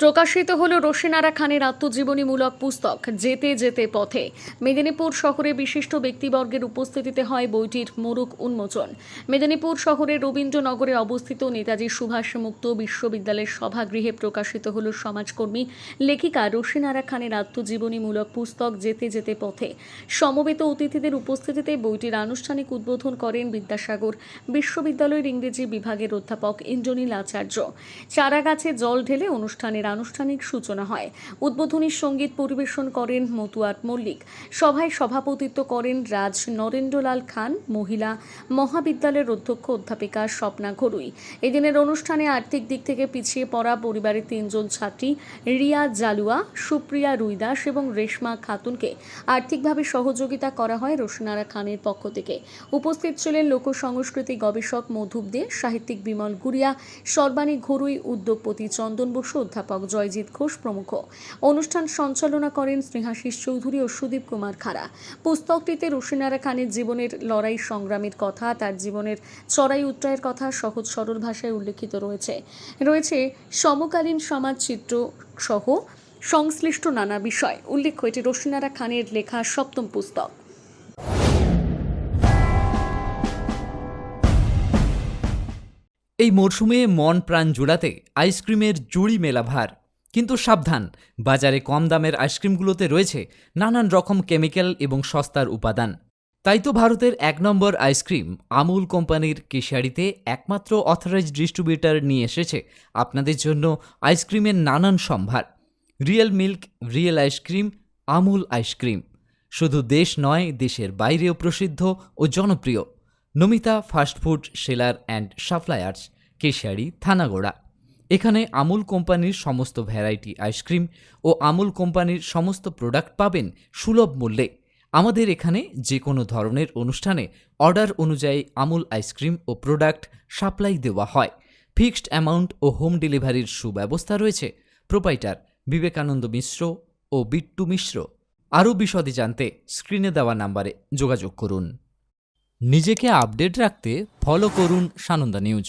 প্রকাশিত হলো রোশেনারা খানের আত্মজীবনীমূলক পুস্তক যেতে যেতে পথে। মেদিনীপুর শহরে বিশিষ্ট ব্যক্তিবর্গের উপস্থিতিতে হয় বইটির মোড়ক উন্মোচন। মেদিনীপুর শহরের রবীন্দ্রনগরে অবস্থিত নেতাজি সুভাষ মুক্ত বিশ্ববিদ্যালয়ের সভাগৃহে প্রকাশিত হলো সমাজকর্মী লেখিকা রোশেনারা খানের আত্মজীবনীমূলক পুস্তক যেতে যেতে পথে। সমবেত অতিথিদের উপস্থিতিতে বইটির আনুষ্ঠানিক উদ্বোধন করেন বিদ্যাসাগর বিশ্ববিদ্যালয়ের ইংরেজি বিভাগের অধ্যাপক ইন্দ্রনীল আচার্য। চারাগাছে জল ঢেলে অনুষ্ঠানের আনুষ্ঠানিক সূচনা হয়। উদ্বোধনী সঙ্গীত পরিবেশন করেন মতুয়ার মল্লিক। সভায় সভাপতিত্ব করেন রাজ নরেন্দ্রলাল খান। মহিলা মহাবিদ্যালয়ের অধ্যক্ষ অধ্যাপিকা স্বপ্না ঘরুই। এদিনের অনুষ্ঠানে আর্থিক দিক থেকে পিছিয়ে পড়া পরিবারের 3 জন ছাত্রী রিয়া জালুয়া, সুপ্রিয়া রুইদাস এবং রেশমা খাতুনকে আর্থিকভাবে সহযোগিতা করা হয় রোশেনারা খানের পক্ষ থেকে। উপস্থিত ছিলেন লোক সংস্কৃতি গবেষক মধুপ দে, সাহিত্যিক বিমল গুড়িয়া, সর্বাণী ঘরুই, উদ্যোগপতি চন্দন বসু, অধ্যাপক জয়জিৎ ঘোষ প্রমুখ। অনুষ্ঠান সঞ্চালনা করেন স্নেহাশিস চৌধুরী ও সুদীপ কুমার খাড়া। পুস্তকটিতে রোশেনারা খানের জীবনের লড়াই সংগ্রামের কথা, তার জীবনের চড়াই উত্তরায়ের কথা সহজ সরল ভাষায় উল্লেখিত রয়েছে সমকালীন সমাজ চিত্র সহ সংশ্লিষ্ট নানা বিষয়। উল্লেখ্য, এটি রোশেনারা খানের লেখা 7ম পুস্তক। এই মরশুমে মন প্রাণ জোড়াতে আইসক্রিমের জুড়ি মেলা ভার। কিন্তু সাবধান, বাজারে কম দামের আইসক্রিমগুলোতে রয়েছে নানান রকম কেমিক্যাল এবং সস্তার উপাদান। তাই তো ভারতের 1 নম্বর আইসক্রিম আমুল কোম্পানির কেশিয়াড়িতে একমাত্র অথরাইজড ডিস্ট্রিবিউটর নিয়ে এসেছে আপনাদের জন্য আইসক্রিমের নানান সম্ভার। Real milk, real ice cream, Amul ice cream শুধু দেশ নয়, দেশের বাইরেও প্রসিদ্ধ ও জনপ্রিয়। Namita fast food seller and suppliers, Keshiari, Thanagora. এখানে আমুল কোম্পানির সমস্ত ভ্যারাইটি আইসক্রিম ও আমুল কোম্পানির সমস্ত প্রোডাক্ট পাবেন সুলভ মূল্যে। আমাদের এখানে যে কোনো ধরনের অনুষ্ঠানে অর্ডার অনুযায়ী আমুল আইসক্রিম ও প্রোডাক্ট সাপ্লাই দেওয়া হয়। ফিক্সড অ্যামাউন্ট ও হোম ডেলিভারির সুব্যবস্থা রয়েছে। প্রোপাইটার বিবেকানন্দ মিশ্র ও বিট্টু মিশ্র। আরও বিশদে জানতে স্ক্রিনে দেওয়া নাম্বারে যোগাযোগ করুন। নিজেকে আপডেট রাখতে ফলো করুন সানন্দা নিউজ।